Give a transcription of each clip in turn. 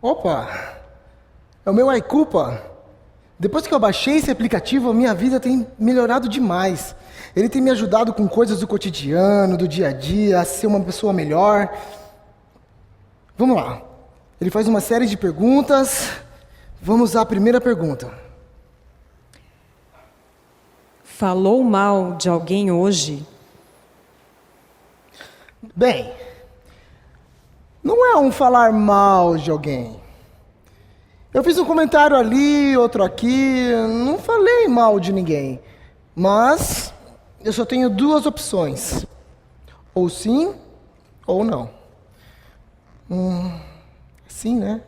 Opa! É o meu iCupa. Depois que eu baixei esse aplicativo, a minha vida tem melhorado demais. Ele tem me ajudado com coisas do cotidiano, do dia a dia, a ser uma pessoa melhor. Vamos lá. Ele faz uma série de perguntas. Vamos à primeira pergunta. Falou mal de alguém hoje? Bem, não é um falar mal de alguém. Eu fiz um comentário ali, outro aqui, não falei mal de ninguém. Mas eu só tenho duas opções. Ou sim, ou não. Sim, né?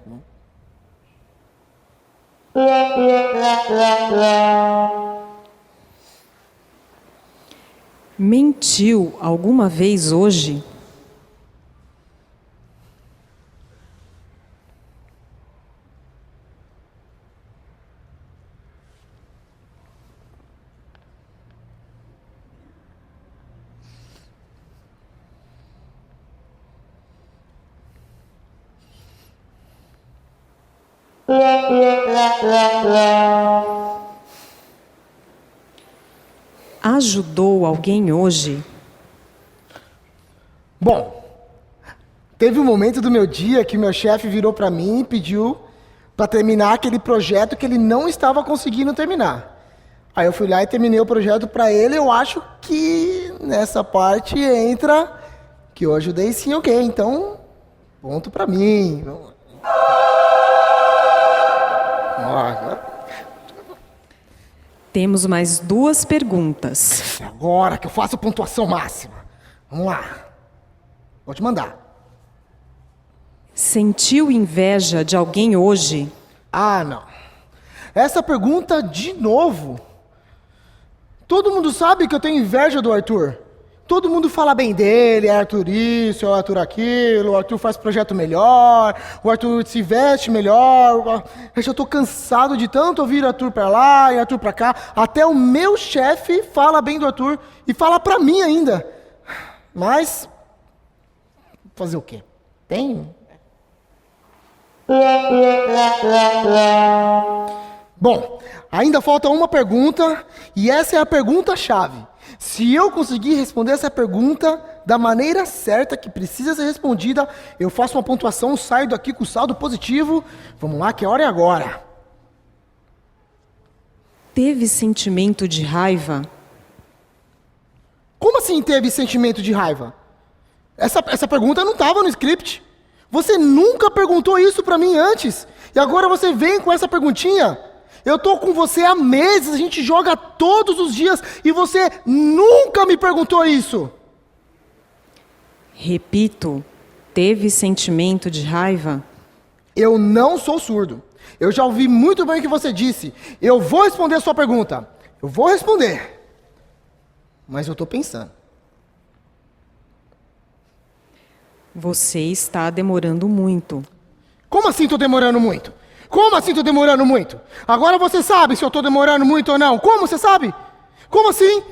Mentiu alguma vez hoje? Ajudou alguém hoje? Bom, teve um momento do meu dia que meu chefe virou para mim e pediu para terminar aquele projeto que ele não estava conseguindo terminar. Aí eu fui lá e terminei o projeto para ele. Eu acho que nessa parte entra que eu ajudei sim alguém. Então, ponto para mim. Temos mais duas perguntas. É agora que eu faço a pontuação máxima. Vamos lá. Pode mandar. Sentiu inveja de alguém hoje? Ah, não. Essa pergunta de novo. Todo mundo sabe que eu tenho inveja do Arthur. Todo mundo fala bem dele, é Arthur isso, é Arthur aquilo, o Arthur faz projeto melhor, o Arthur se veste melhor. Eu já tô cansado de tanto ouvir Arthur pra lá e Arthur pra cá. Até o meu chefe fala bem do Arthur e fala pra mim ainda. Mas, fazer o quê? Tem? Bom, ainda falta uma pergunta, e essa é a pergunta-chave. Se eu conseguir responder essa pergunta da maneira certa, que precisa ser respondida, eu faço uma pontuação, saio daqui com saldo positivo. Vamos lá, que a hora é agora. Teve sentimento de raiva? Como assim teve sentimento de raiva? Essa pergunta não estava no script. Você nunca perguntou isso pra mim antes. E agora você vem com essa perguntinha? Eu tô com você há meses, a gente joga todos os dias e você nunca me perguntou isso. Repito, teve sentimento de raiva? Eu não sou surdo. Eu já ouvi muito bem o que você disse. Eu vou responder a sua pergunta. Eu vou responder. Mas eu tô pensando. Você está demorando muito. Como assim tô demorando muito? Como assim tô demorando muito? Agora você sabe se eu tô demorando muito ou não. Como você sabe? Como assim?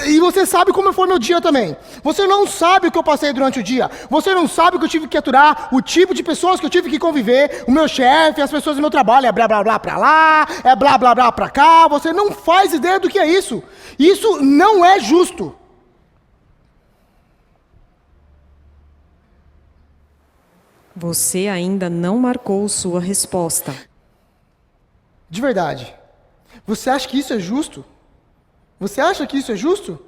E você sabe como foi meu dia também. Você não sabe o que eu passei durante o dia. Você não sabe o que eu tive que aturar, o tipo de pessoas que eu tive que conviver, o meu chefe, as pessoas do meu trabalho. É blá blá blá pra lá, é blá blá blá pra cá. Você não faz ideia do que é isso. Isso não é justo. Você ainda não marcou sua resposta. De verdade. Você acha que isso é justo? Você acha que isso é justo?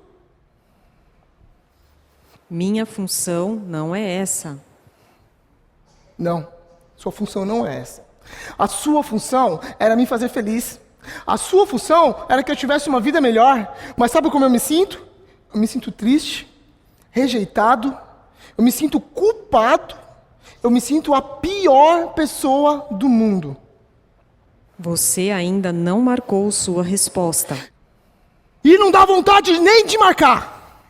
Minha função não é essa. Não. Sua função não é essa. A sua função era me fazer feliz. A sua função era que eu tivesse uma vida melhor. Mas sabe como eu me sinto? Eu me sinto triste, rejeitado, eu me sinto culpado. Eu me sinto a pior pessoa do mundo. Você ainda não marcou sua resposta. E não dá vontade nem de marcar.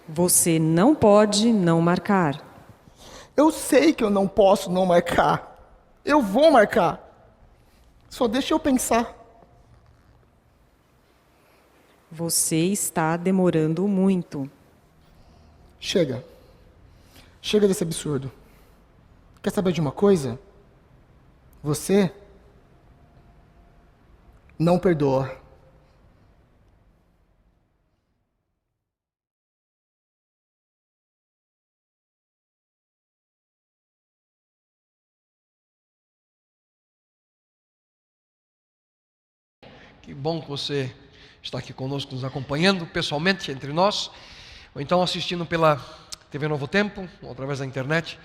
Você não pode não marcar. Eu sei que eu não posso não marcar. Eu vou marcar. Só deixa eu pensar. Você está demorando muito. Chega. Chega desse absurdo. Quer saber de uma coisa? Você não perdoa. Que bom que você está aqui conosco, nos acompanhando pessoalmente entre nós, ou então assistindo pela TV Novo Tempo, ou através da internet.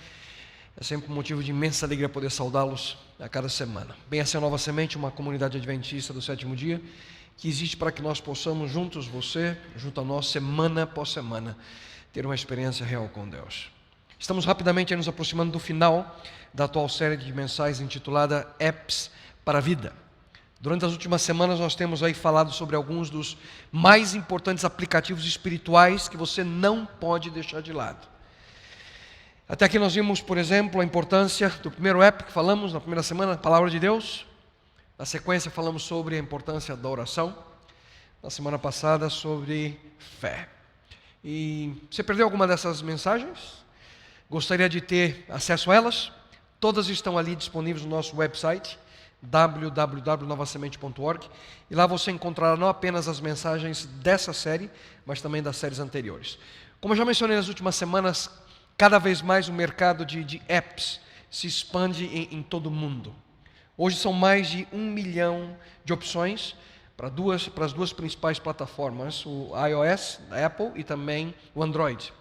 É sempre um motivo de imensa alegria poder saudá-los a cada semana. Bem, essa é a Nova Semente, uma comunidade adventista do sétimo dia, que existe para que nós possamos juntos, você, junto a nós, semana após semana, ter uma experiência real com Deus. Estamos rapidamente nos aproximando do final da atual série de mensagens intitulada Apps para a Vida. Durante as últimas semanas nós temos aí falado sobre alguns dos mais importantes aplicativos espirituais que você não pode deixar de lado. Até aqui nós vimos, por exemplo, a importância do primeiro app que falamos na primeira semana, a Palavra de Deus. Na sequência falamos sobre a importância da oração. Na semana passada sobre fé. E você perdeu alguma dessas mensagens? Gostaria de ter acesso a elas? Todas estão ali disponíveis no nosso website www.novasemente.org, e lá você encontrará não apenas as mensagens dessa série, mas também das séries anteriores. Como eu já mencionei nas últimas semanas, cada vez mais o mercado de apps se expande em todo o mundo. Hoje são mais de 1 milhão de opções para as duas principais plataformas, o iOS, da Apple, e também o Android.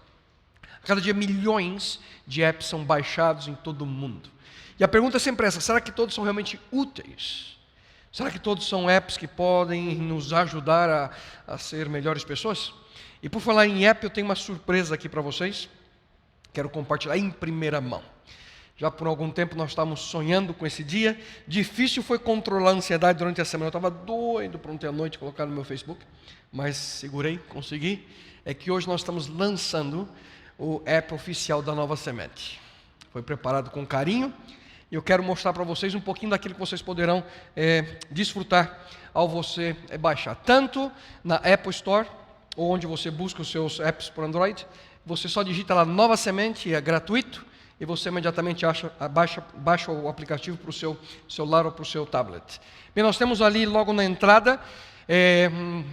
A cada dia milhões de apps são baixados em todo o mundo. E a pergunta é sempre essa: será que todos são realmente úteis? Será que todos são apps que podem nos ajudar a ser melhores pessoas? E por falar em app, eu tenho uma surpresa aqui para vocês. Quero compartilhar em primeira mão. Já por algum tempo nós estávamos sonhando com esse dia. Difícil foi controlar a ansiedade durante a semana. Eu estava doido para ontem à noite colocar no meu Facebook, mas segurei, consegui. É que hoje nós estamos lançando o app oficial da Nova Semente. Foi preparado com carinho. E eu quero mostrar para vocês um pouquinho daquilo que vocês poderão desfrutar ao você baixar. Tanto na Apple Store, ou onde você busca os seus apps por Android, você só digita lá Nova Semente, é gratuito, e você imediatamente baixa o aplicativo para o seu celular ou para o seu tablet. Bem, nós temos ali logo na entrada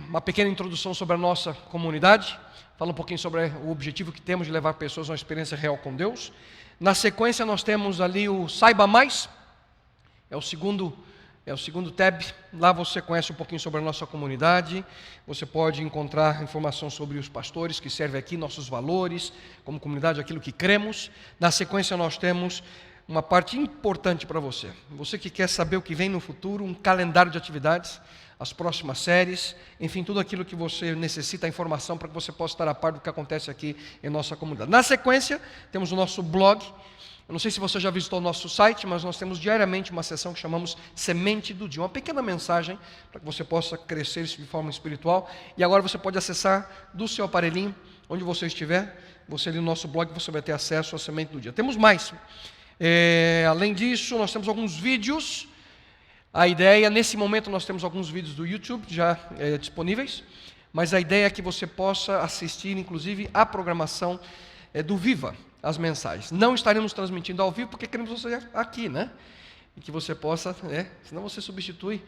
uma pequena introdução sobre a nossa comunidade, fala um pouquinho sobre o objetivo que temos de levar pessoas a uma experiência real com Deus. Na sequência nós temos ali o Saiba Mais, é o segundo tab. Lá você conhece um pouquinho sobre a nossa comunidade, você pode encontrar informação sobre os pastores que servem aqui, nossos valores, como comunidade, aquilo que cremos. Na sequência nós temos uma parte importante para você. Você que quer saber o que vem no futuro, um calendário de atividades, as próximas séries, enfim, tudo aquilo que você necessita, a informação para que você possa estar a par do que acontece aqui em nossa comunidade. Na sequência, temos o nosso blog. Eu não sei se você já visitou o nosso site, mas nós temos diariamente uma sessão que chamamos Semente do Dia, uma pequena mensagem para que você possa crescer de forma espiritual. E agora você pode acessar do seu aparelhinho, onde você estiver, você ali no nosso blog, você vai ter acesso à Semente do Dia. Temos mais. Além disso, nós temos alguns vídeos. A ideia, nesse momento nós temos alguns vídeos do YouTube já disponíveis, mas a ideia é que você possa assistir, inclusive, a programação do Viva, as mensagens. Não estaremos transmitindo ao vivo porque queremos você aqui, né? E que você possa, senão você substitui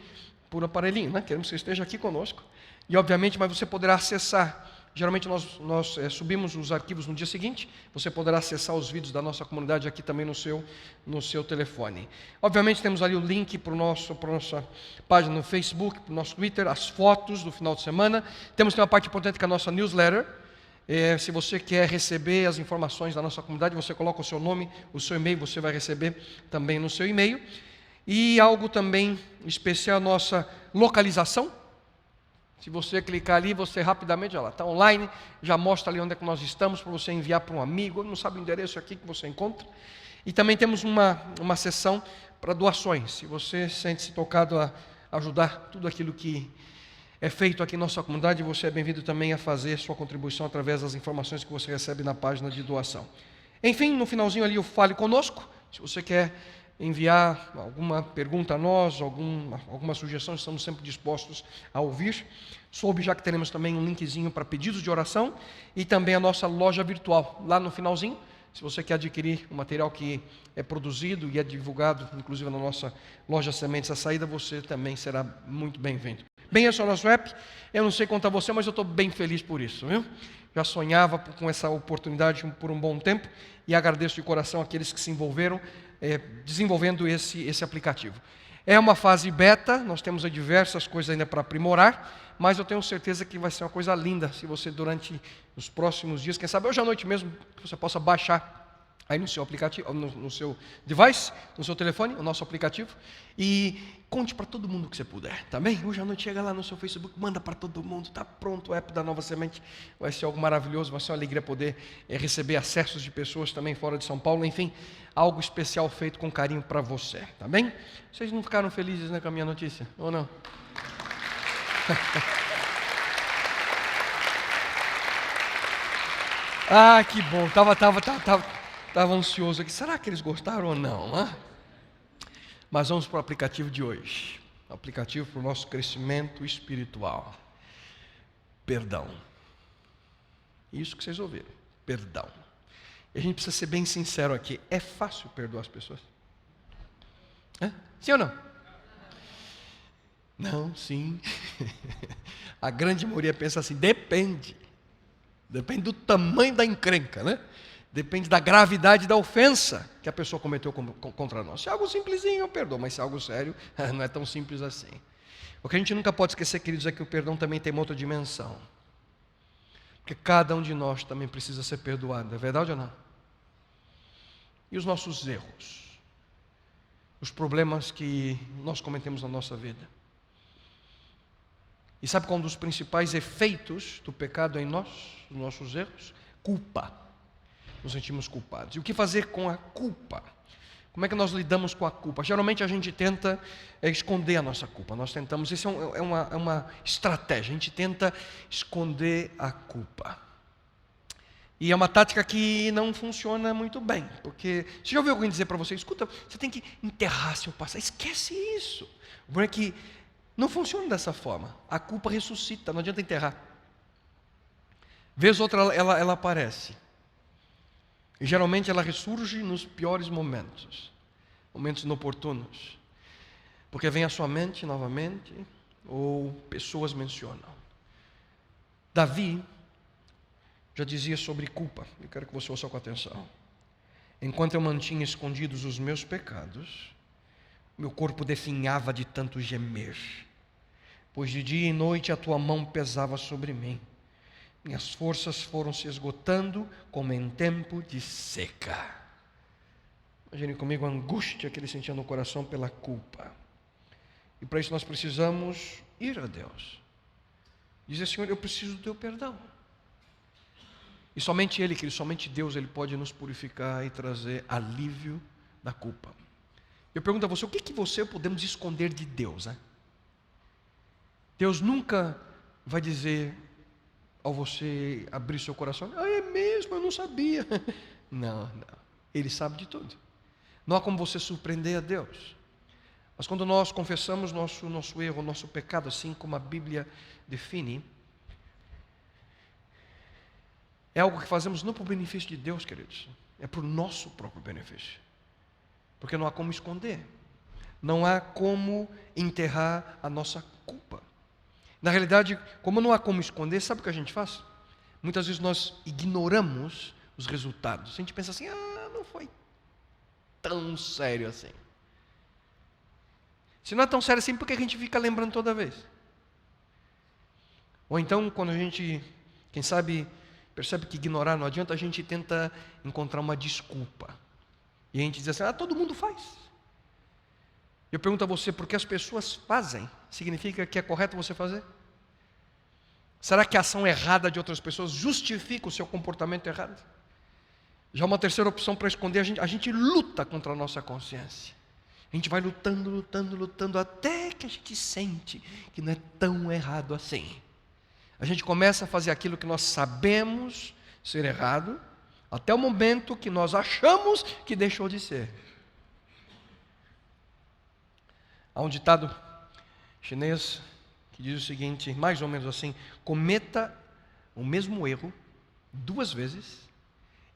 por aparelhinho, né? Queremos que você esteja aqui conosco. E obviamente, mas você poderá acessar. Geralmente nós subimos os arquivos no dia seguinte, você poderá acessar os vídeos da nossa comunidade aqui também no seu telefone. Obviamente temos ali o link para a nossa página no Facebook, para o nosso Twitter, as fotos do final de semana. Temos também uma parte importante que é a nossa newsletter. Se você quer receber as informações da nossa comunidade, você coloca o seu nome, o seu e-mail, você vai receber também no seu e-mail. E algo também especial, a nossa localização. Se você clicar ali, você rapidamente, já lá, está online, já mostra ali onde é que nós estamos, para você enviar para um amigo, não sabe o endereço aqui que você encontra. E também temos uma sessão para doações, se você sente-se tocado a ajudar tudo aquilo que é feito aqui em nossa comunidade, você é bem-vindo também a fazer sua contribuição através das informações que você recebe na página de doação. Enfim, no finalzinho ali, o Fale Conosco, se você quer enviar alguma pergunta a nós, alguma sugestão, estamos sempre dispostos a ouvir. Soube já que teremos também um linkzinho para pedidos de oração e também a nossa loja virtual. Lá no finalzinho, Se você quer adquirir o material que é produzido e é divulgado, inclusive na nossa loja Sementes à Saída, você também será muito bem-vindo. Bem, esse é o nosso app. Eu não sei quanto a você, mas eu estou bem feliz por isso, viu? Já sonhava com essa oportunidade por um bom tempo e agradeço de coração aqueles que se envolveram desenvolvendo esse aplicativo. É uma fase beta, nós temos diversas coisas ainda para aprimorar, mas eu tenho certeza que vai ser uma coisa linda se você, durante os próximos dias, quem sabe hoje à noite mesmo, você possa baixar aí no seu aplicativo, no seu device, no seu telefone, o nosso aplicativo, e conte para todo mundo que você puder, tá bem? Hoje à noite chega lá no seu Facebook, manda para todo mundo, tá pronto o app da Nova Semente, vai ser algo maravilhoso, vai ser uma alegria poder receber acessos de pessoas também fora de São Paulo, enfim, algo especial feito com carinho para você, tá bem? Vocês não ficaram felizes, né, com a minha notícia, ou não? Ah, que bom, Estava ansioso aqui. Será que eles gostaram ou não? Hein? Mas vamos para o aplicativo de hoje. O aplicativo para o nosso crescimento espiritual. Perdão. Isso que vocês ouviram. Perdão. E a gente precisa ser bem sincero aqui. É fácil perdoar as pessoas? Sim ou não? Não, sim. A grande maioria pensa assim, depende. Depende do tamanho da encrenca, né? Depende da gravidade da ofensa que a pessoa cometeu contra nós. Se é algo simplesinho, eu perdoo, mas se é algo sério, não é tão simples assim. O que a gente nunca pode esquecer, queridos, é que o perdão também tem uma outra dimensão. Porque cada um de nós também precisa ser perdoado, é verdade ou não? E os nossos erros? Os problemas que nós cometemos na nossa vida? E sabe qual é um dos principais efeitos do pecado em nós, dos nossos erros? Culpa. Nos sentimos culpados. E o que fazer com a culpa? Como é que nós lidamos com a culpa? Geralmente a gente tenta esconder a nossa culpa. Nós tentamos, isso é uma estratégia. A gente tenta esconder a culpa. E é uma tática que não funciona muito bem. Porque, você já ouviu alguém dizer para você, escuta, você tem que enterrar seu passado. Esquece isso. O problema é que não funciona dessa forma. A culpa ressuscita, não adianta enterrar. Vez outra ela aparece. E geralmente ela ressurge nos piores momentos, momentos inoportunos, porque vem à sua mente novamente, ou pessoas mencionam. Davi já dizia sobre culpa, eu quero que você ouça com atenção. Enquanto eu mantinha escondidos os meus pecados, meu corpo definhava de tanto gemer, pois de dia e noite a tua mão pesava sobre mim. Minhas forças foram se esgotando como em tempo de seca. Imagine comigo a angústia que ele sentia no coração pela culpa. E para isso nós precisamos ir a Deus. Dizer, Senhor, eu preciso do teu perdão. E somente Ele, querido, somente Deus, Ele pode nos purificar e trazer alívio da culpa. Eu pergunto a você, o que você podemos esconder de Deus? Né? Deus nunca vai dizer, ao você abrir seu coração, é mesmo, eu não sabia. Não. Ele sabe de tudo. Não há como você surpreender a Deus. Mas quando nós confessamos nosso erro, nosso pecado, assim como a Bíblia define, é algo que fazemos não para o benefício de Deus, queridos, é para o nosso próprio benefício. Porque não há como esconder, não há como enterrar a nossa culpa. Na realidade, como não há como esconder, sabe o que a gente faz? Muitas vezes nós ignoramos os resultados. A gente pensa assim, não foi tão sério assim. Se não é tão sério assim, por que a gente fica lembrando toda vez? Ou então, quando a gente, quem sabe, percebe que ignorar não adianta, a gente tenta encontrar uma desculpa. E a gente diz assim, todo mundo faz. Eu pergunto a você, por que as pessoas fazem? Significa que é correto você fazer? Será que a ação errada de outras pessoas justifica o seu comportamento errado? Já uma terceira opção para esconder, a gente luta contra a nossa consciência. A gente vai lutando, até que a gente sente que não é tão errado assim. A gente começa a fazer aquilo que nós sabemos ser errado, até o momento que nós achamos que deixou de ser. Há um ditado chinês que diz o seguinte, mais ou menos assim, cometa o mesmo erro 2 vezes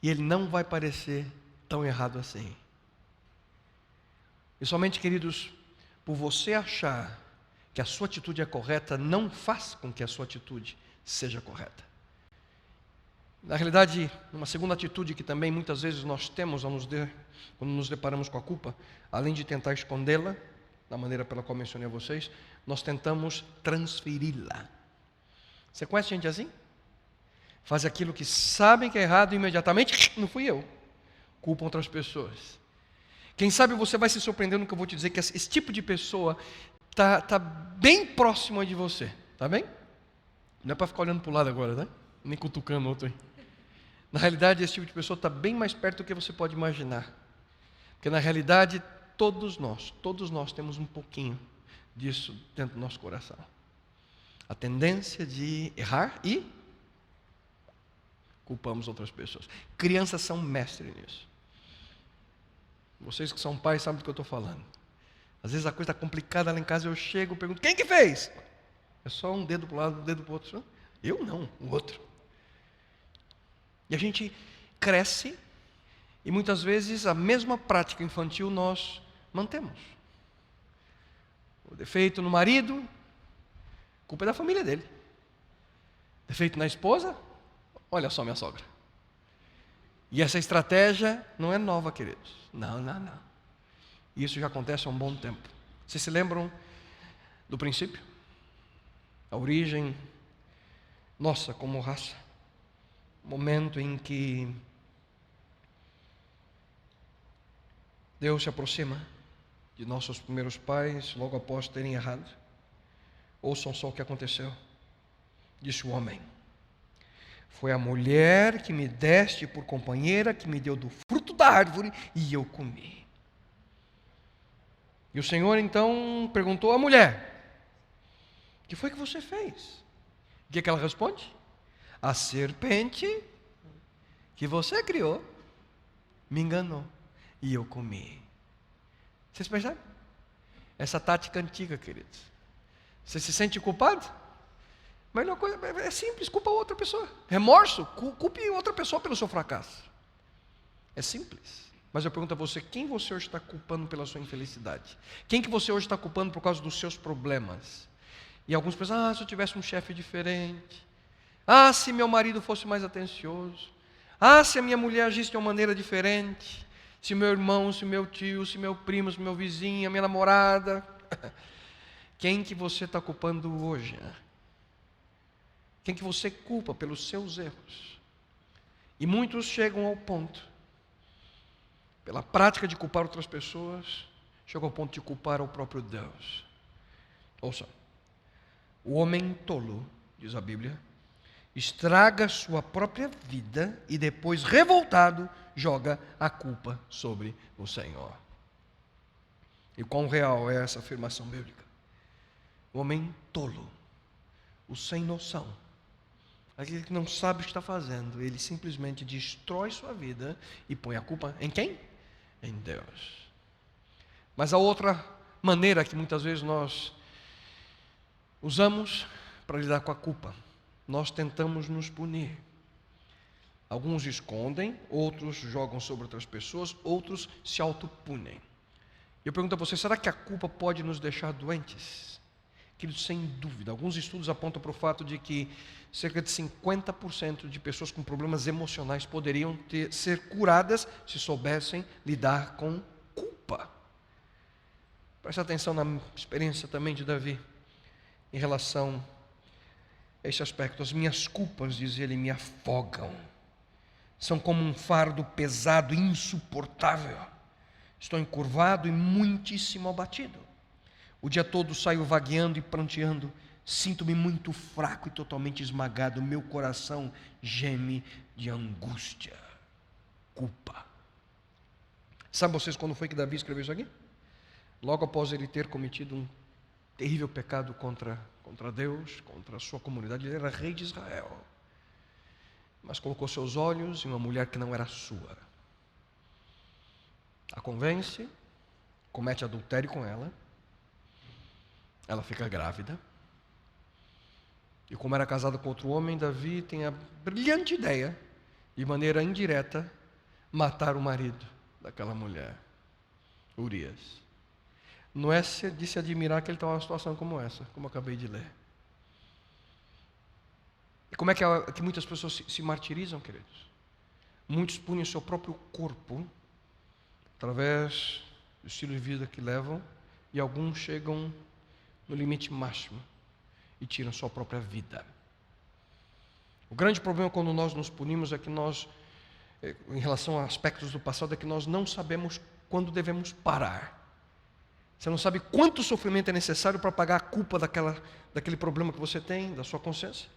E ele não vai parecer tão errado assim. E somente, queridos, por você achar que a sua atitude é correta, não faz com que a sua atitude seja correta. Na realidade, uma segunda atitude que também muitas vezes nós temos quando nos deparamos com a culpa, além de tentar escondê-la, da maneira pela qual mencionei a vocês, nós tentamos transferi-la. Você conhece gente assim? Faz aquilo que sabem que é errado e imediatamente, não fui eu. Culpam outras pessoas. Quem sabe você vai se surpreender no que eu vou te dizer, que esse tipo de pessoa está bem próximo de você. Está bem? Não é para ficar olhando para o lado agora, né? Nem cutucando outro aí. Na realidade, esse tipo de pessoa está bem mais perto do que você pode imaginar. Porque na realidade, todos nós temos um pouquinho disso dentro do nosso coração. A tendência de errar e culpamos outras pessoas. Crianças são mestres nisso. Vocês que são pais sabem do que eu estou falando. Às vezes a coisa está complicada lá em casa, eu chego e pergunto, quem que fez? É só um dedo para um lado, um dedo para o outro. Eu não, o outro. E a gente cresce e muitas vezes a mesma prática infantil nós mantemos. O defeito no marido, culpa é da família dele. Defeito na esposa, olha só minha sogra. E essa estratégia não é nova, queridos. Não. Isso já acontece há um bom tempo. Vocês se lembram do princípio? A origem nossa como raça. O momento em que Deus se aproxima de nossos primeiros pais, logo após terem errado. Ouçam só o que aconteceu. Disse o homem: foi a mulher que me deste por companheira, que me deu do fruto da árvore, e eu comi. E o Senhor então perguntou à mulher: o que foi que você fez? O que ela responde? A serpente que você criou me enganou e eu comi. Vocês percebem? Essa tática antiga, queridos. Você se sente culpado? Melhor coisa é simples, culpa outra pessoa. Remorso, culpe outra pessoa pelo seu fracasso. É simples. Mas eu pergunto a você, quem você hoje está culpando pela sua infelicidade? Quem que você hoje está culpando por causa dos seus problemas? E alguns pensam, se eu tivesse um chefe diferente. Se meu marido fosse mais atencioso. Se a minha mulher agisse de uma maneira diferente. Se meu irmão, se meu tio, se meu primo, se meu vizinho, a minha namorada. Quem que você está culpando hoje? Quem que você culpa pelos seus erros? E muitos chegam ao ponto, pela prática de culpar outras pessoas, chegam ao ponto de culpar o próprio Deus. Ouça, o homem tolo, diz a Bíblia, estraga sua própria vida e depois, revoltado, joga a culpa sobre o Senhor. E quão real é essa afirmação bíblica? O homem tolo, o sem noção, aquele que não sabe o que está fazendo, ele simplesmente destrói sua vida e põe a culpa em quem? Em Deus. Mas a outra maneira que muitas vezes nós usamos para lidar com a culpa, nós tentamos nos punir. Alguns escondem, outros jogam sobre outras pessoas, outros se autopunem. Eu pergunto a você, será que a culpa pode nos deixar doentes? Queridos, sem dúvida. Alguns estudos apontam para o fato de que cerca de 50% de pessoas com problemas emocionais poderiam ser curadas se soubessem lidar com culpa. Preste atenção na experiência também de Davi em relação a esse aspecto. As minhas culpas, diz ele, me afogam. São como um fardo pesado, insuportável. Estou encurvado e muitíssimo abatido. O dia todo saio vagueando e pranteando. Sinto-me muito fraco e totalmente esmagado. Meu coração geme de angústia. Culpa. Sabe vocês quando foi que Davi escreveu isso aqui? Logo após ele ter cometido um terrível pecado contra Deus, contra a sua comunidade. Ele era rei de Israel, mas colocou seus olhos em uma mulher que não era sua. A convence, comete adultério com ela, ela fica grávida, e como era casada com outro homem, Davi tem a brilhante ideia de maneira indireta, matar o marido daquela mulher, Urias. Não é de se admirar que ele está numa situação como essa, como eu acabei de ler. E como é que muitas pessoas se martirizam, queridos? Muitos punem o seu próprio corpo através do estilo de vida que levam, e alguns chegam no limite máximo e tiram sua própria vida. O grande problema quando nós nos punimos é que nós, em relação a aspectos do passado, é que nós não sabemos quando devemos parar. Você não sabe quanto sofrimento é necessário para pagar a culpa daquele problema que você tem, da sua consciência.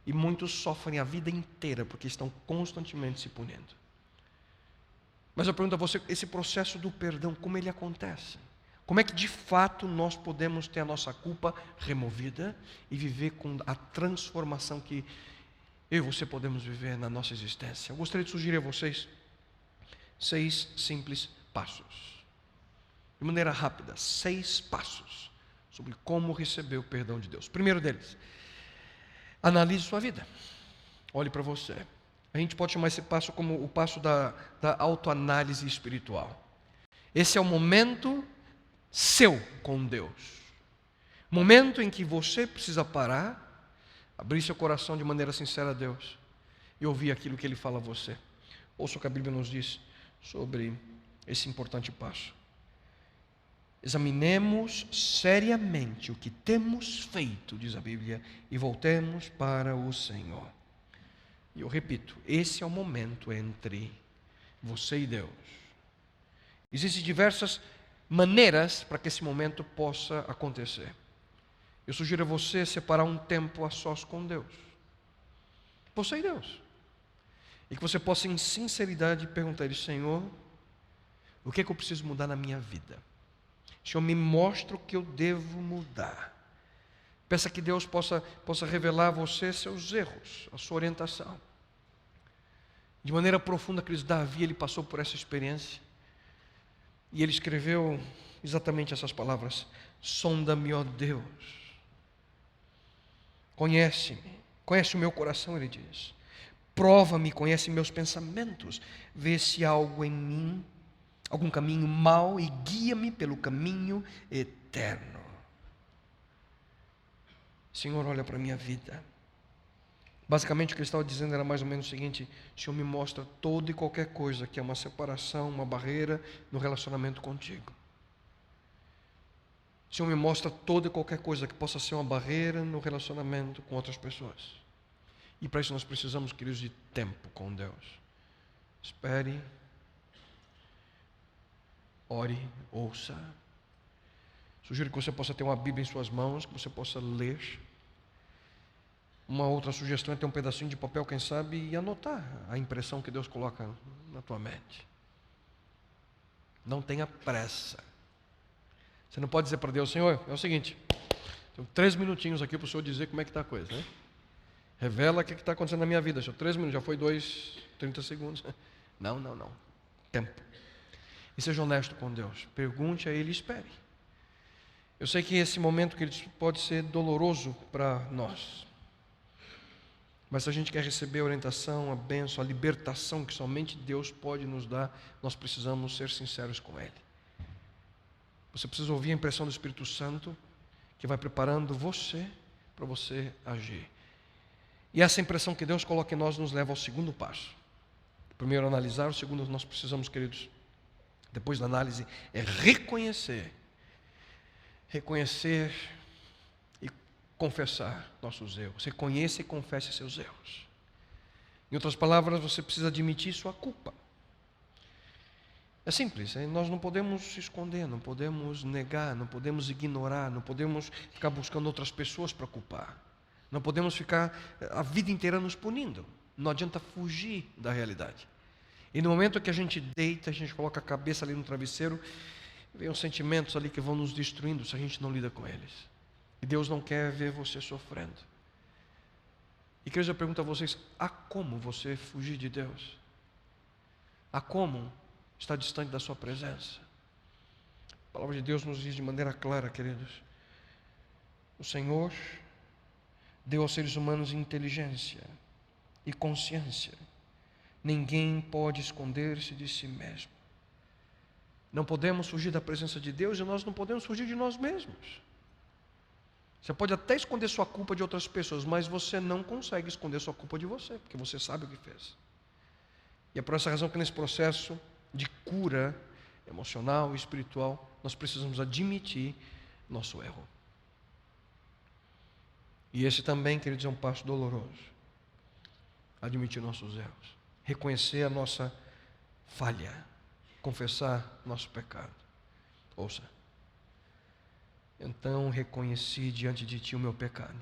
E muitos sofrem a vida inteira porque estão constantemente se punindo. Mas eu pergunto a você, esse processo do perdão, como ele acontece? Como é que de fato nós podemos ter a nossa culpa removida e viver com a transformação que eu e você podemos viver na nossa existência? Eu gostaria de sugerir a vocês 6 simples passos. De maneira rápida, 6 passos sobre como receber o perdão de Deus. O primeiro deles, analise sua vida. Olhe para você. A gente pode chamar esse passo como o passo da autoanálise espiritual. Esse é o momento seu com Deus. Momento em que você precisa parar, abrir seu coração de maneira sincera a Deus e ouvir aquilo que Ele fala a você. Ouça o que a Bíblia nos diz sobre esse importante passo. Examinemos seriamente o que temos feito, diz a Bíblia, e voltemos para o Senhor. E eu repito, esse é o momento entre você e Deus. Existem diversas maneiras para que esse momento possa acontecer. Eu sugiro a você separar um tempo a sós com Deus. Você e Deus. E que você possa, em sinceridade, perguntar a Ele: Senhor, o que é que eu preciso mudar na minha vida? Senhor, me mostra o que eu devo mudar. Peça que Deus possa revelar a você seus erros, a sua orientação. De maneira profunda, queridos, Davi, ele passou por essa experiência. E ele escreveu exatamente essas palavras: sonda-me, ó Deus. Conhece-me, conhece o meu coração, ele diz. Prova-me, conhece meus pensamentos. Vê se há algo em mim, algum caminho mau, e guia-me pelo caminho eterno. Senhor, olha para a minha vida. Basicamente o que ele estava dizendo era mais ou menos o seguinte: Senhor, me mostra toda e qualquer coisa que é uma separação, uma barreira no relacionamento contigo. Senhor, me mostra toda e qualquer coisa que possa ser uma barreira no relacionamento com outras pessoas. E para isso nós precisamos, queridos, de tempo com Deus. Espere, ore, ouça. Sugiro que você possa ter uma Bíblia em suas mãos, que você possa ler. Uma outra sugestão é ter um pedacinho de papel, quem sabe, e anotar a impressão que Deus coloca na tua mente. Não tenha pressa. Você não pode dizer para Deus: Senhor, é o seguinte, tenho 3 minutinhos aqui para o Senhor dizer como é que está a coisa, né? Revela o que está acontecendo na minha vida. Senhor, 3 minutos, já foi 30 segundos. Não. Tempo. E seja honesto com Deus. Pergunte a Ele e espere. Eu sei que esse momento, queridos, pode ser doloroso para nós. Mas se a gente quer receber a orientação, a bênção, a libertação que somente Deus pode nos dar, nós precisamos ser sinceros com Ele. Você precisa ouvir a impressão do Espírito Santo, que vai preparando você para você agir. E essa impressão que Deus coloca em nós nos leva ao segundo passo. Primeiro, analisar. O segundo, nós precisamos, queridos, depois da análise, é reconhecer e confessar nossos erros. Reconheça e confesse seus erros. Em outras palavras, você precisa admitir sua culpa. É simples, nós não podemos se esconder, não podemos negar, não podemos ignorar, não podemos ficar buscando outras pessoas para culpar. Não podemos ficar a vida inteira nos punindo. Não adianta fugir da realidade. E no momento que a gente deita, a gente coloca a cabeça ali no travesseiro, vem uns sentimentos ali que vão nos destruindo se a gente não lida com eles. E Deus não quer ver você sofrendo. E queridos, eu pergunto a vocês: há como você fugir de Deus? Há como estar distante da sua presença? A palavra de Deus nos diz de maneira clara, queridos: o Senhor deu aos seres humanos inteligência e consciência. Ninguém pode esconder-se de si mesmo. Não podemos fugir da presença de Deus e nós não podemos fugir de nós mesmos. Você pode até esconder sua culpa de outras pessoas, mas você não consegue esconder sua culpa de você, porque você sabe o que fez. E é por essa razão que nesse processo de cura emocional e espiritual, nós precisamos admitir nosso erro. E esse também, queridos, é um passo doloroso. Admitir nossos erros. Reconhecer a nossa falha. Confessar nosso pecado. Ouça. Então reconheci diante de ti o meu pecado.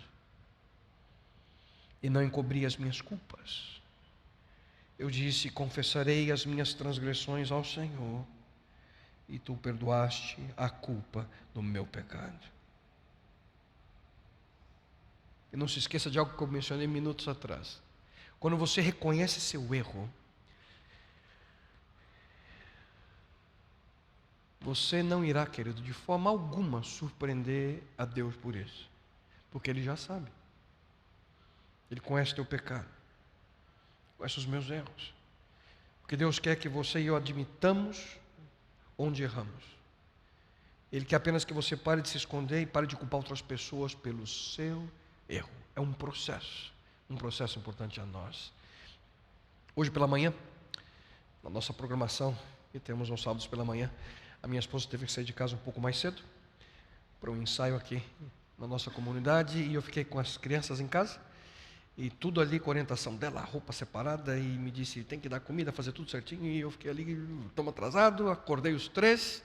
E não encobri as minhas culpas. Eu disse, confessarei as minhas transgressões ao Senhor. E tu perdoaste a culpa do meu pecado. E não se esqueça de algo que eu mencionei minutos atrás. Quando você reconhece seu erro, você não irá, querido, de forma alguma surpreender a Deus por isso. Porque Ele já sabe. Ele conhece teu pecado. Conhece os meus erros. Porque Deus quer que você e eu admitamos onde erramos. Ele quer apenas que você pare de se esconder e pare de culpar outras pessoas pelo seu erro. É um processo importante a nós. Hoje pela manhã, na nossa programação, que temos aos sábados pela manhã, a minha esposa teve que sair de casa um pouco mais cedo para um ensaio aqui na nossa comunidade e eu fiquei com as crianças em casa e tudo ali com a orientação dela, a roupa separada, e me disse, tem que dar comida, fazer tudo certinho, e eu fiquei ali, estamos atrasados, acordei os três,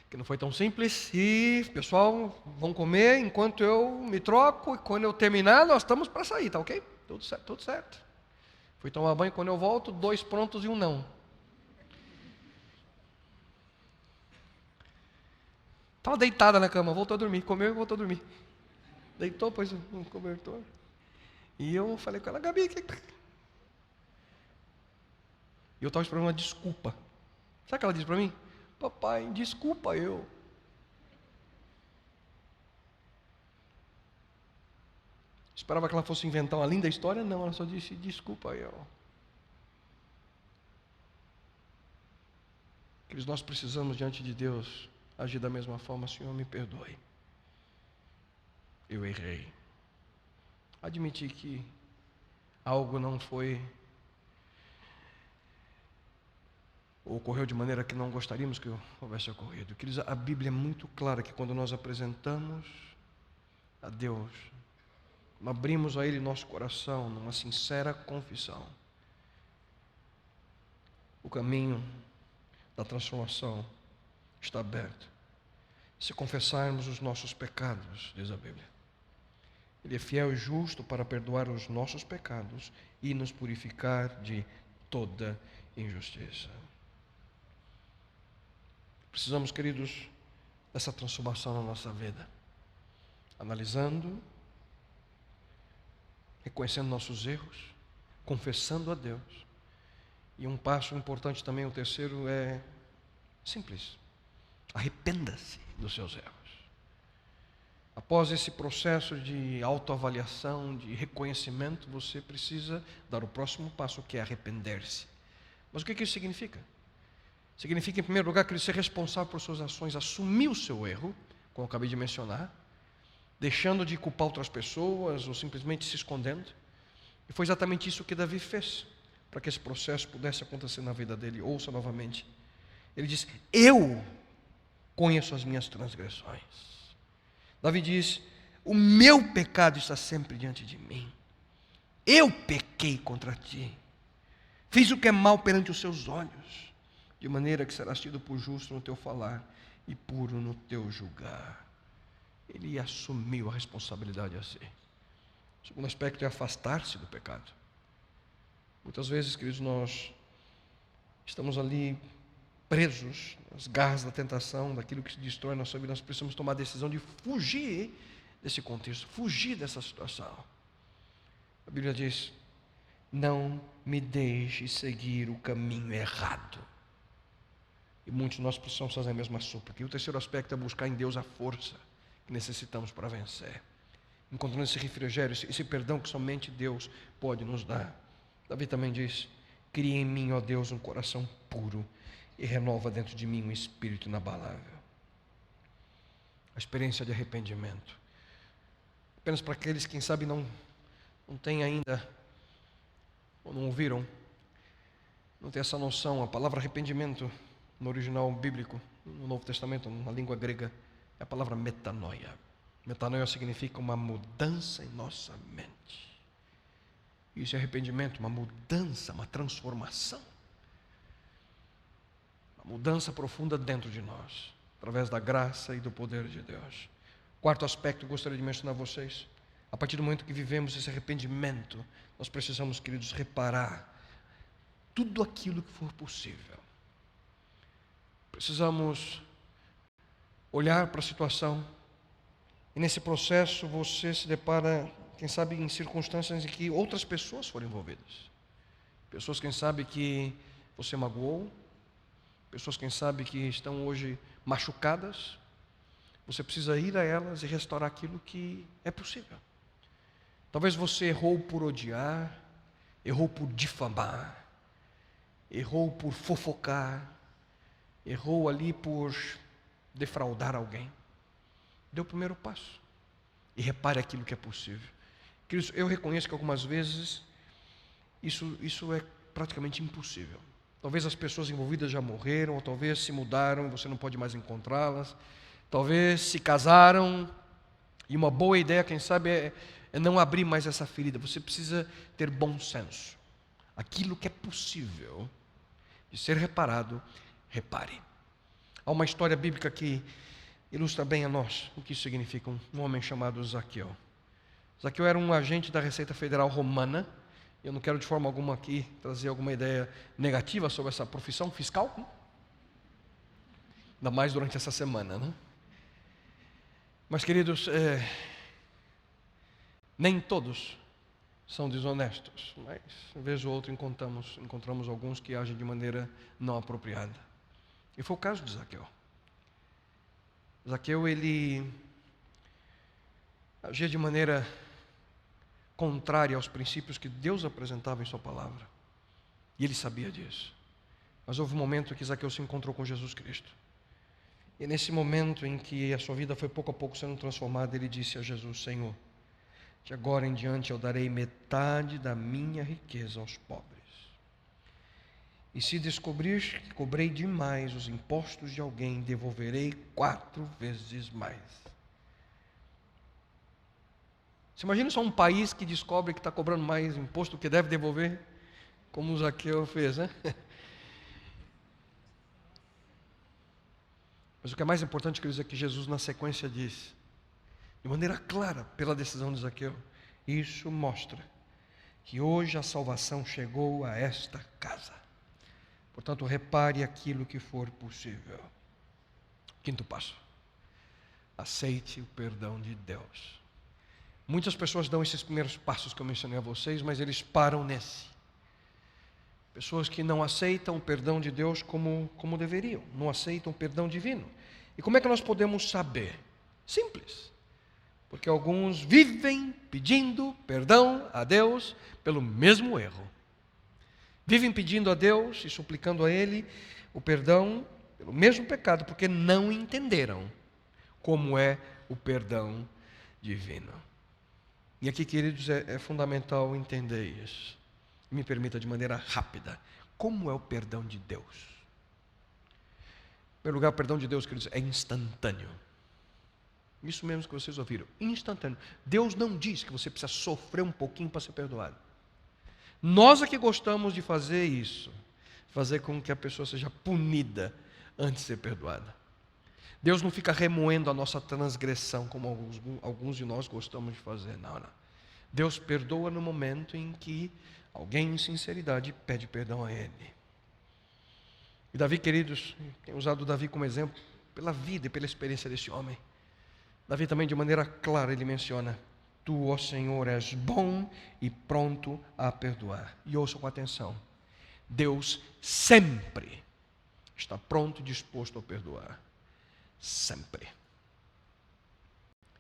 que não foi tão simples, e pessoal, vão comer enquanto eu me troco, e quando eu terminar, nós estamos para sair, tá ok? Tudo certo, tudo certo. Fui tomar banho, quando eu volto, 2 prontos e 1 não. Estava deitada na cama, voltou a dormir, comeu e voltou a dormir. Deitou, pôs um cobertor. E eu falei com ela, Gabi, e eu estava esperando uma desculpa. Sabe o que ela disse para mim? Papai, desculpa eu. Esperava que ela fosse inventar uma linda história, não, ela só disse, desculpa eu. Queridos, nós precisamos diante de Deus agir da mesma forma. Senhor, me perdoe. Eu errei. Admitir que algo não foi, ou ocorreu de maneira que não gostaríamos que houvesse ocorrido. Queridos, a Bíblia é muito clara que quando nós apresentamos a Deus, abrimos a Ele nosso coração numa sincera confissão, o caminho da transformação está aberto. Se confessarmos os nossos pecados, diz a Bíblia, Ele é fiel e justo para perdoar os nossos pecados e nos purificar de toda injustiça. Precisamos, queridos, dessa transformação na nossa vida. Analisando, reconhecendo nossos erros, confessando a Deus. E um passo importante também, o terceiro, é simples. Arrependa-se dos seus erros. Após esse processo de autoavaliação, de reconhecimento, você precisa dar o próximo passo, que é arrepender-se. Mas o que isso significa? Significa, em primeiro lugar, que ele ser responsável por suas ações, assumir o seu erro, como eu acabei de mencionar, deixando de culpar outras pessoas ou simplesmente se escondendo. E foi exatamente isso que Davi fez, para que esse processo pudesse acontecer na vida dele. Ouça novamente. Ele diz, eu conheço as minhas transgressões. Davi diz, o meu pecado está sempre diante de mim. Eu pequei contra ti. Fiz o que é mal perante os seus olhos, de maneira que serás tido por justo no teu falar e puro no teu julgar. Ele assumiu a responsabilidade a si. O segundo aspecto é afastar-se do pecado. Muitas vezes, queridos, nós estamos ali presos nas garras da tentação, daquilo que se destrói na nossa vida. Nós precisamos tomar a decisão de fugir desse contexto, fugir dessa situação. A Bíblia diz, não me deixe seguir o caminho errado. E muitos de nós precisamos fazer a mesma súplica. E o terceiro aspecto é buscar em Deus a força que necessitamos para vencer. Encontrando esse refrigério, esse perdão que somente Deus pode nos dar. Davi também diz, Cria em mim, ó Deus, um coração puro e renova dentro de mim um espírito inabalável. A experiência de arrependimento. Apenas para aqueles que, quem sabe, não têm ainda, ou não ouviram, não tem essa noção. A palavra arrependimento, no original bíblico, no Novo Testamento, na língua grega, é a palavra metanoia. Metanoia significa uma mudança em nossa mente. Isso é arrependimento, uma mudança, uma transformação. Uma mudança profunda dentro de nós, através da graça e do poder de Deus. Quarto aspecto que eu gostaria de mencionar a vocês. A partir do momento que vivemos esse arrependimento, nós precisamos, queridos, reparar tudo aquilo que for possível. Precisamos olhar para a situação, e nesse processo você se depara, quem sabe, em circunstâncias em que outras pessoas foram envolvidas. Pessoas, quem sabe, que você magoou, pessoas, quem sabe, que estão hoje machucadas. Você precisa ir a elas e restaurar aquilo que é possível. Talvez você errou por odiar, errou por difamar, errou por fofocar, errou ali por defraudar alguém. Dê o primeiro passo e repare aquilo que é possível. Queridos, eu reconheço que algumas vezes isso é praticamente impossível. Talvez as pessoas envolvidas já morreram, ou talvez se mudaram, você não pode mais encontrá-las. Talvez se casaram, e uma boa ideia, quem sabe, é não abrir mais essa ferida. Você precisa ter bom senso. Aquilo que é possível de ser reparado, repare. Há uma história bíblica que ilustra bem a nós o que isso significa. Um homem chamado Zaqueu. Zaqueu era um agente da Receita Federal Romana. Eu não quero de forma alguma aqui trazer alguma ideia negativa sobre essa profissão fiscal. Ainda mais durante essa semana, né? Mas, queridos, nem todos são desonestos, mas vez ou outra encontramos alguns que agem de maneira não apropriada. E foi o caso de Zaqueu. Zaqueu, ele agia de maneira contrária aos princípios que Deus apresentava em sua palavra. E ele sabia disso. Mas houve um momento que Zaqueu se encontrou com Jesus Cristo. E nesse momento em que a sua vida foi pouco a pouco sendo transformada, ele disse a Jesus: Senhor, de agora em diante eu darei metade da minha riqueza aos pobres. E se descobrir que cobrei demais os impostos de alguém, devolverei 4 vezes mais. Você imagina só um país que descobre que está cobrando mais imposto do que deve devolver? Como o Zaqueu fez, né? Mas o que é mais importante, queridos, é que Jesus na sequência diz, de maneira clara, pela decisão de Zaqueu, isso mostra que hoje a salvação chegou a esta casa. Portanto, repare aquilo que for possível. Quinto passo: aceite o perdão de Deus. Muitas pessoas dão esses primeiros passos que eu mencionei a vocês, mas eles param nesse. Pessoas que não aceitam o perdão de Deus como deveriam, não aceitam o perdão divino. E como é que nós podemos saber? Simples. Porque alguns vivem pedindo perdão a Deus pelo mesmo erro. Vivem pedindo a Deus e suplicando a Ele o perdão pelo mesmo pecado, porque não entenderam como é o perdão divino. E aqui, queridos, é fundamental entender isso. Me permita de maneira rápida. Como é o perdão de Deus? Em primeiro lugar, o perdão de Deus, queridos, é instantâneo. Isso mesmo que vocês ouviram, instantâneo. Deus não diz que você precisa sofrer um pouquinho para ser perdoado. Nós é que gostamos de fazer isso, fazer com que a pessoa seja punida antes de ser perdoada. Deus não fica remoendo a nossa transgressão, como alguns de nós gostamos de fazer. Não. Deus perdoa no momento em que alguém em sinceridade pede perdão a Ele. E Davi, queridos, tenho usado Davi como exemplo pela vida e pela experiência desse homem. Davi também, de maneira clara, ele menciona: Tu, ó Senhor, és bom e pronto a perdoar. E ouça com atenção: Deus sempre está pronto e disposto a perdoar. Sempre.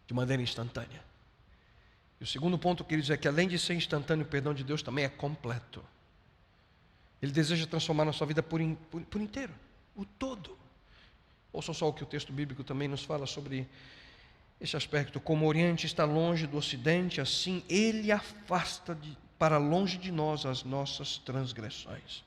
De maneira instantânea. E o segundo ponto, queridos, é que além de ser instantâneo, o perdão de Deus também é completo. Ele deseja transformar a sua vida por inteiro, o todo. Ouçam só o que o texto bíblico também nos fala sobre esse aspecto. Como o Oriente está longe do Ocidente, assim Ele afasta para longe de nós as nossas transgressões.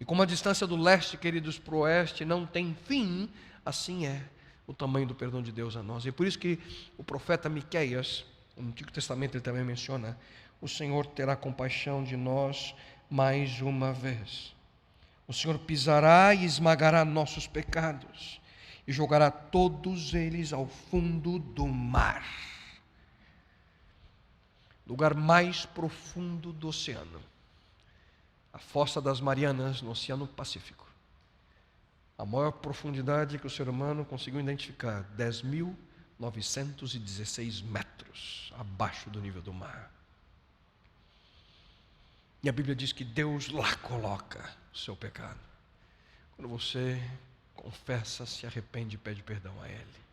E como a distância do leste, queridos, para o oeste não tem fim, assim é o tamanho do perdão de Deus a nós. E é por isso que o profeta Miqueias, no Antigo Testamento, ele também menciona: o Senhor terá compaixão de nós mais uma vez. O Senhor pisará e esmagará nossos pecados e jogará todos eles ao fundo do mar, lugar mais profundo do oceano, a Fossa das Marianas, no Oceano Pacífico. A maior profundidade que o ser humano conseguiu identificar, 10.916 metros abaixo do nível do mar. E a Bíblia diz que Deus lá coloca o seu pecado. Quando você confessa, se arrepende e pede perdão a Ele.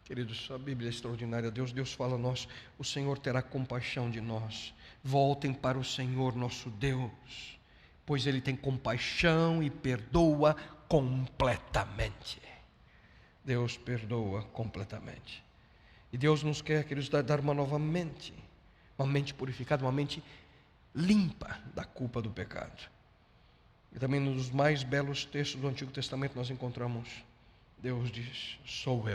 Queridos, a Bíblia é extraordinária. Deus fala a nós: o Senhor terá compaixão de nós. Voltem para o Senhor nosso Deus, pois Ele tem compaixão e perdoa completamente. Deus perdoa completamente. E Deus nos quer, queridos, dar uma nova mente, uma mente purificada, uma mente limpa da culpa do pecado. E também nos mais belos textos do Antigo Testamento nós encontramos: Deus diz: sou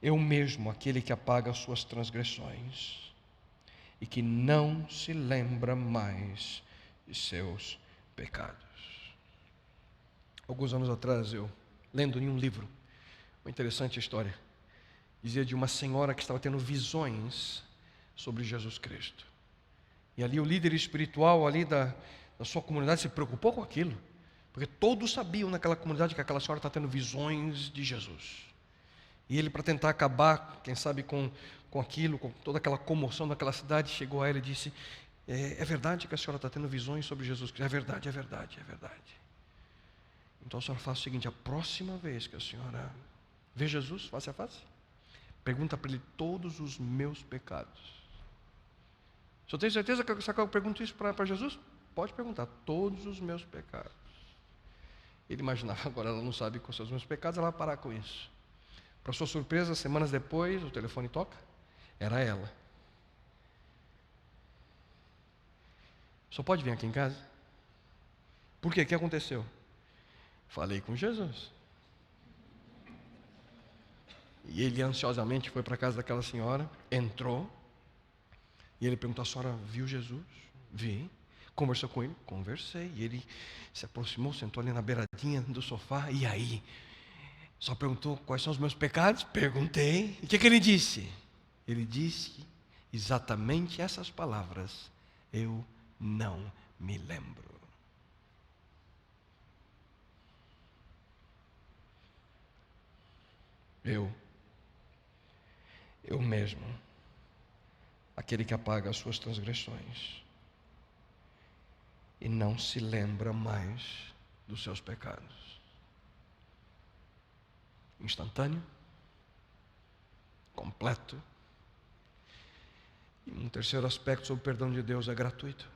eu mesmo, aquele que apaga as suas transgressões e que não se lembra mais de seus pecados. Alguns anos atrás, eu lendo em um livro uma interessante história, dizia de uma senhora que estava tendo visões sobre Jesus Cristo. E ali o líder espiritual ali da sua comunidade se preocupou com aquilo, porque todos sabiam naquela comunidade que aquela senhora está tendo visões de Jesus. E ele, para tentar acabar, quem sabe, com aquilo, com toda aquela comoção daquela cidade, chegou a ela e disse: é verdade que a senhora está tendo visões sobre Jesus Cristo? É verdade, é verdade, é verdade. Então a senhora faz o seguinte: a próxima vez que a senhora vê Jesus face a face, pergunta para ele todos os meus pecados. O senhor tem certeza que eu pergunto isso para Jesus? Pode perguntar, todos os meus pecados. Ele imaginava: agora ela não sabe quais são os meus pecados, ela vai parar com isso. Para sua surpresa, semanas depois, o telefone toca, era ela. Só pode vir aqui em casa? Por quê? O que aconteceu? Falei com Jesus. E ele ansiosamente foi para a casa daquela senhora, entrou, e ele perguntou: a senhora viu Jesus? Vi. Conversou com ele? Conversei. E ele se aproximou, sentou ali na beiradinha do sofá, e aí? Só perguntou quais são os meus pecados? Perguntei. E o que ele disse? Ele disse exatamente essas palavras: eu não me lembro. Eu mesmo, aquele que apaga as suas transgressões e não se lembra mais dos seus pecados. Instantâneo, completo. E um terceiro aspecto sobre o perdão de Deus: é gratuito,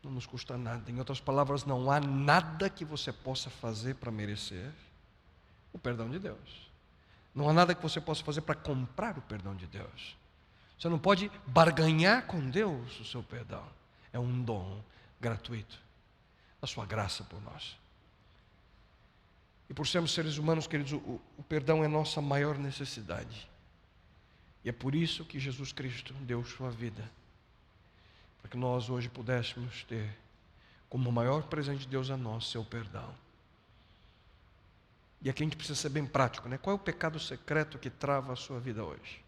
não nos custa nada. Em outras palavras, não há nada que você possa fazer para merecer o perdão de Deus. Não há nada que você possa fazer para comprar o perdão de Deus. Você não pode barganhar com Deus o seu perdão. É um dom gratuito, a sua graça por nós. E por sermos seres humanos, queridos, o perdão é nossa maior necessidade. E é por isso que Jesus Cristo deu sua vida, para que nós hoje pudéssemos ter como o maior presente de Deus a nós seu perdão. E aqui a gente precisa ser bem prático, né? Qual é o pecado secreto que trava a sua vida hoje?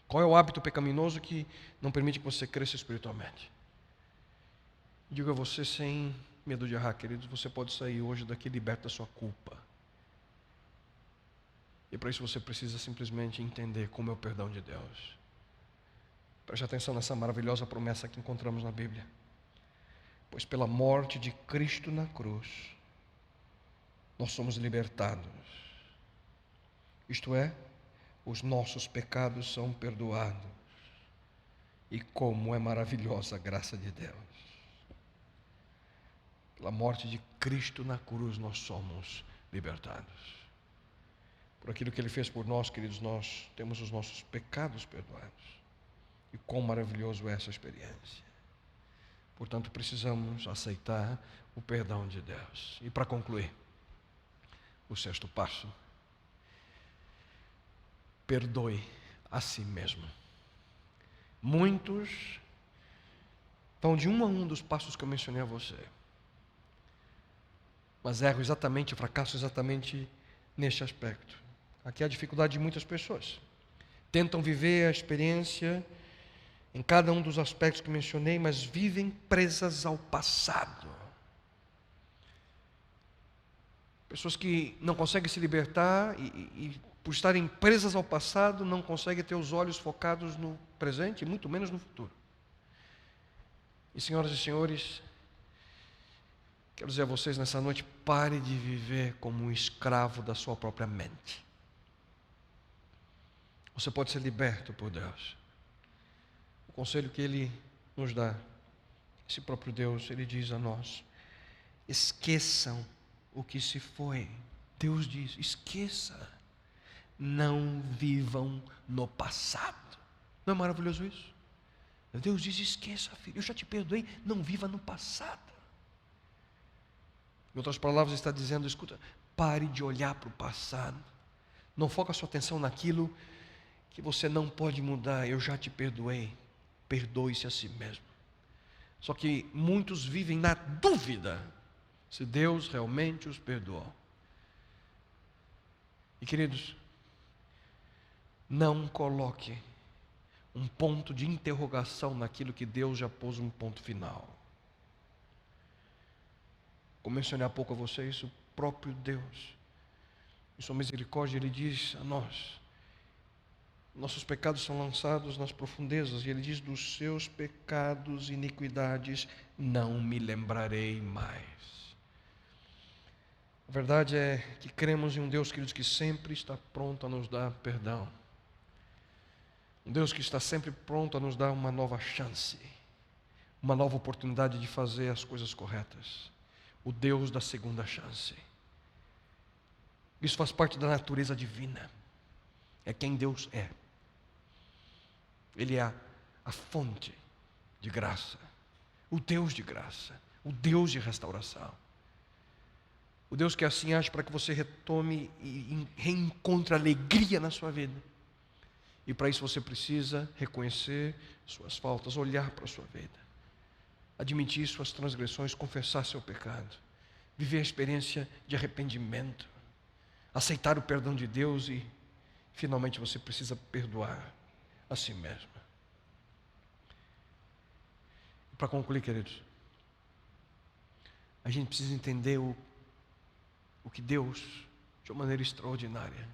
Qual é o hábito pecaminoso que não permite que você cresça espiritualmente? Digo a você sem medo de errar, queridos: você pode sair hoje daqui liberto da sua culpa. E para isso você precisa simplesmente entender como é o perdão de Deus. Preste atenção nessa maravilhosa promessa que encontramos na Bíblia. Pois pela morte de Cristo na cruz, nós somos libertados. Isto é, os nossos pecados são perdoados. E como é maravilhosa a graça de Deus. Pela morte de Cristo na cruz nós somos libertados. Por aquilo que Ele fez por nós, queridos, nós temos os nossos pecados perdoados. E quão maravilhoso é essa experiência. Portanto, precisamos aceitar o perdão de Deus. E para concluir, o sexto passo: perdoe a si mesmo. Muitos vão de um a um dos passos que eu mencionei a você, mas erram exatamente, fracassam exatamente neste aspecto. Aqui é a dificuldade de muitas pessoas. Tentam viver a experiência em cada um dos aspectos que mencionei, mas vivem presas ao passado. Pessoas que não conseguem se libertar e por estarem presas ao passado, não conseguem ter os olhos focados no presente, e muito menos no futuro. E senhoras e senhores, quero dizer a vocês nessa noite: pare de viver como um escravo da sua própria mente. Você pode ser liberto por Deus. O conselho que Ele nos dá, esse próprio Deus, Ele diz a nós: esqueçam o que se foi. Deus diz: esqueça. Não vivam no passado. Não é maravilhoso isso? Deus diz: esqueça, filho, eu já te perdoei, não viva no passado. Em outras palavras, está dizendo: escuta, pare de olhar para o passado. Não foque a sua atenção naquilo que você não pode mudar. Eu já te perdoei. Perdoe-se a si mesmo. Só que muitos vivem na dúvida se Deus realmente os perdoou. E queridos, não coloque um ponto de interrogação naquilo que Deus já pôs um ponto final. Como mencionei há pouco a vocês, o próprio Deus, em sua misericórdia, Ele diz a nós: nossos pecados são lançados nas profundezas, e Ele diz: dos seus pecados e iniquidades não me lembrarei mais. A verdade é que cremos em um Deus, queridos, que sempre está pronto a nos dar perdão. Um Deus que está sempre pronto a nos dar uma nova chance, uma nova oportunidade de fazer as coisas corretas. O Deus da segunda chance. Isso faz parte da natureza divina. É quem Deus é. Ele é a fonte de graça, o Deus de graça, o Deus de restauração. O Deus que assim age para que você retome e reencontre alegria na sua vida. E para isso você precisa reconhecer suas faltas, olhar para a sua vida, admitir suas transgressões, confessar seu pecado, viver a experiência de arrependimento, aceitar o perdão de Deus e, finalmente, você precisa perdoar a si mesmo. Para concluir, queridos, a gente precisa entender o que Deus, de uma maneira extraordinária,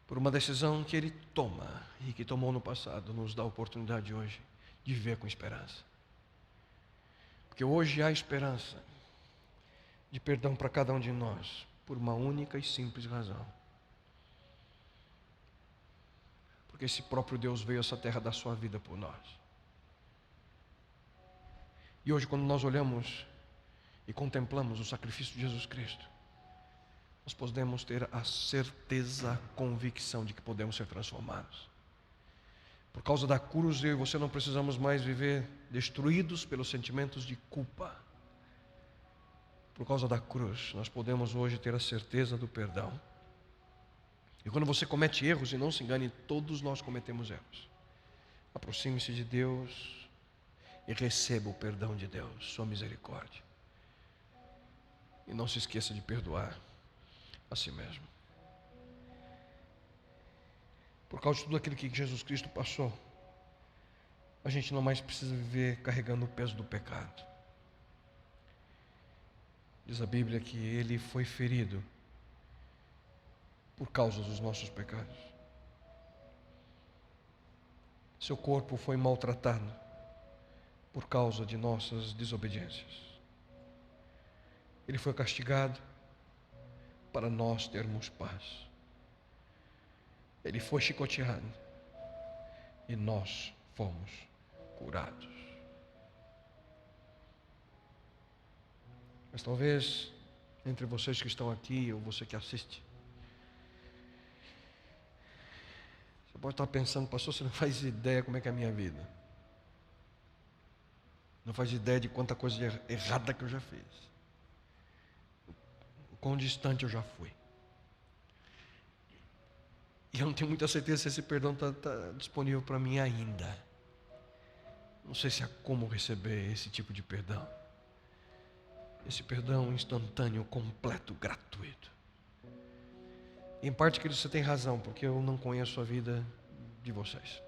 por uma decisão que Ele toma e que tomou no passado, nos dá a oportunidade hoje de viver com esperança. Porque hoje há esperança de perdão para cada um de nós, por uma única e simples razão. Porque esse próprio Deus veio a essa terra dar sua vida por nós. E hoje, quando nós olhamos e contemplamos o sacrifício de Jesus Cristo, nós podemos ter a certeza, a convicção de que podemos ser transformados. Por causa da cruz, eu e você não precisamos mais viver destruídos pelos sentimentos de culpa. Por causa da cruz, nós podemos hoje ter a certeza do perdão. E quando você comete erros, e não se engane, todos nós cometemos erros. Aproxime-se de Deus e receba o perdão de Deus, sua misericórdia. E não se esqueça de perdoar a si mesmo. Por causa de tudo aquilo que Jesus Cristo passou, a gente não mais precisa viver carregando o peso do pecado. Diz a Bíblia que Ele foi ferido por causa dos nossos pecados. Seu corpo foi maltratado por causa de nossas desobediências. Ele foi castigado para nós termos paz. Ele foi chicoteado e nós fomos curados. Mas talvez entre vocês que estão aqui ou você que assiste, você pode estar pensando, pastor, você não faz ideia como é que é a minha vida. Não faz ideia de quanta coisa errada que eu já fiz. O quão distante eu já fui. E eu não tenho muita certeza se esse perdão está disponível para mim ainda. Não sei se há como receber esse tipo de perdão. Esse perdão instantâneo, completo, gratuito. Em parte, querido, você tem razão, porque eu não conheço a vida de vocês.